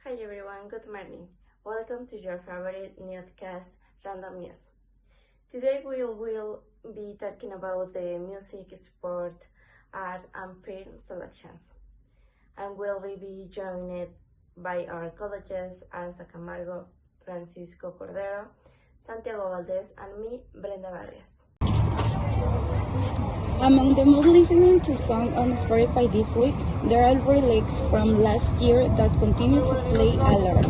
Hi everyone, good morning. Welcome to your favorite newscast, Random News. Today we will be talking about the music, sport, art, and film selections. And we'll be joined by our colleges, Aranza Camargo, Francisco Cordero, Santiago Valdez, and me, Brenda Barrios. Among the most listening to songs on Spotify this week, there are lyrics from last year that continue to play a lot,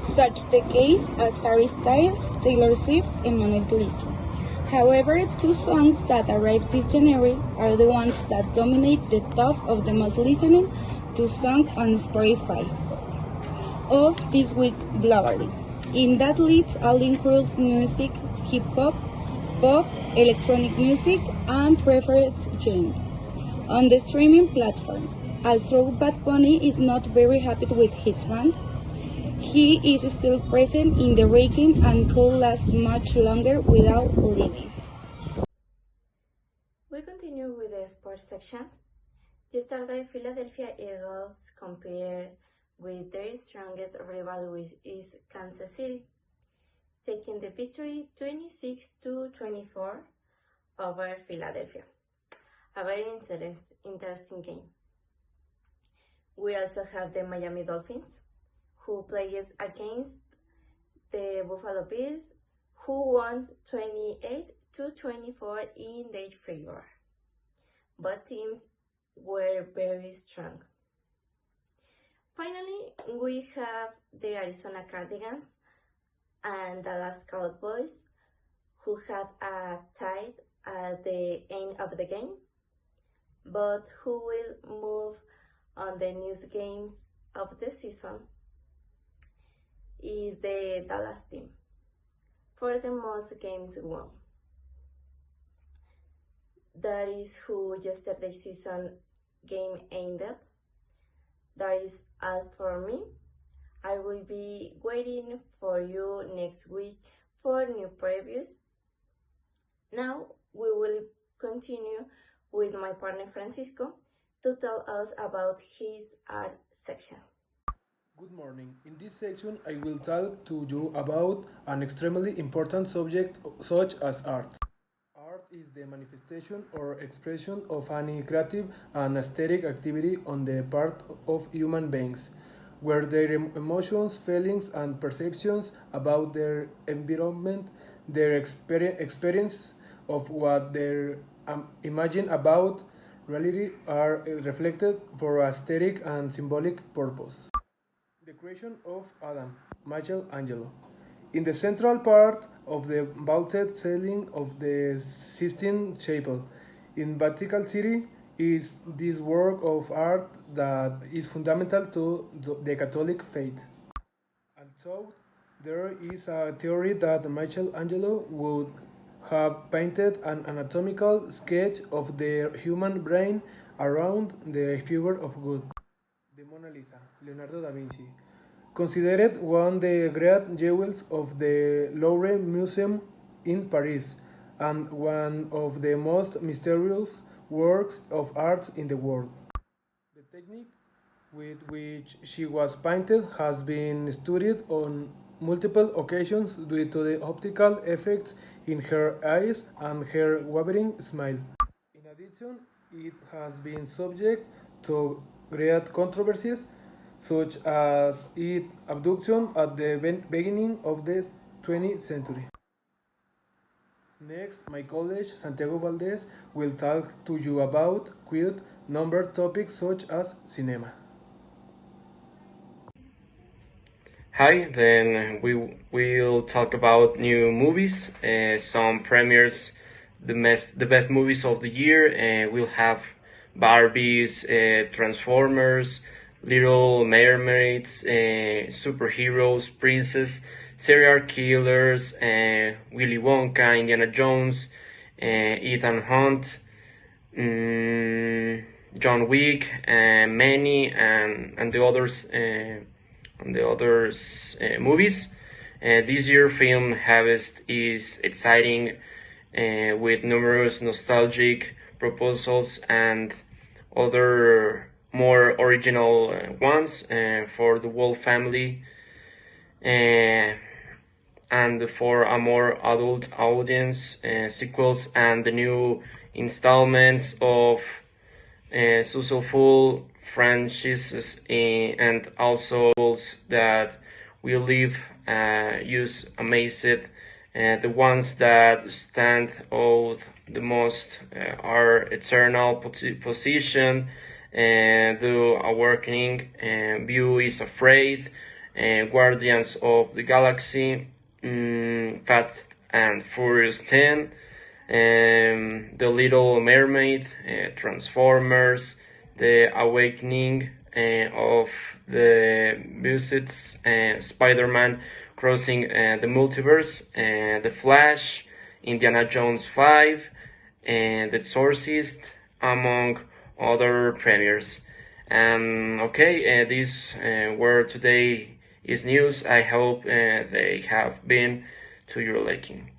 such the case as Harry Styles, Taylor Swift, and Manuel Turizo. However, two songs that arrived this January are the ones that dominate the top of the most listening to songs on Spotify of this week globally. In that list, all include music, hip-hop, pop, electronic music, and preference genre. On the streaming platform, although Bad Bunny is not very happy with his fans, he is still present in the ranking and could last much longer without leaving. We continue with the sports section. Yesterday, Philadelphia Eagles compared with their strongest rival, which is Kansas City, taking the victory 26-24 over Philadelphia. A very interesting game. We also have the Miami Dolphins, who plays against the Buffalo Bills, who won 28-24 in their favor. Both teams were very strong. Finally, we have the Arizona Cardinals and Dallas Cowboys, who had a tie at the end of the game, but who will move on the news games of the season is the Dallas team for the most games won. That is who yesterday's season game ended. That is all for me. I will be waiting for you next week for new previews. Now we will continue with my partner Francisco to tell us about his art section. Good morning. In this section, I will talk to you about an extremely important subject such as art. Art is the manifestation or expression of any creative and aesthetic activity on the part of human beings, where their emotions, feelings, and perceptions about their environment, their experience of what they imagine about reality are reflected for aesthetic and symbolic purpose. The creation of Adam, Michelangelo. In the central part of the vaulted ceiling of the Sistine Chapel in Vatican City is this work of art that is fundamental to the Catholic faith. Also, there is a theory that Michelangelo would have painted an anatomical sketch of the human brain around the figure of God. The Mona Lisa, Leonardo da Vinci, considered one of the great jewels of the Louvre Museum in Paris and one of the most mysterious works of art in the world. The technique with which she was painted has been studied on multiple occasions due to the optical effects in her eyes and her wavering smile. In addition, it has been subject to great controversies, such as its abduction at the beginning of the 20th century. Next, my colleague Santiago Valdez will talk to you about quite number topics such as cinema. Hi, then we will talk about new movies, some premieres, the best movies of the year. We'll have Barbies, Transformers, Little Mermaids, superheroes, princess, serial killers, Willy Wonka, Indiana Jones, Ethan Hunt, John Wick, many, and the others. Movies. This year film harvest is exciting with numerous nostalgic proposals and other more original ones for the whole family, and for a more adult audience, sequels and the new installments of successful franchises, and also that we live use amazed. The ones that stand out the most are Eternal Position, The Awakening, View is Afraid, Guardians of the Galaxy, Fast and Furious 10, The Little Mermaid, Transformers, The Awakening of the Visits, Spider-Man Crossing the Multiverse, The Flash, Indiana Jones 5, and The Exorcist, among other premieres. Okay, these were today's news. I hope they have been to your liking.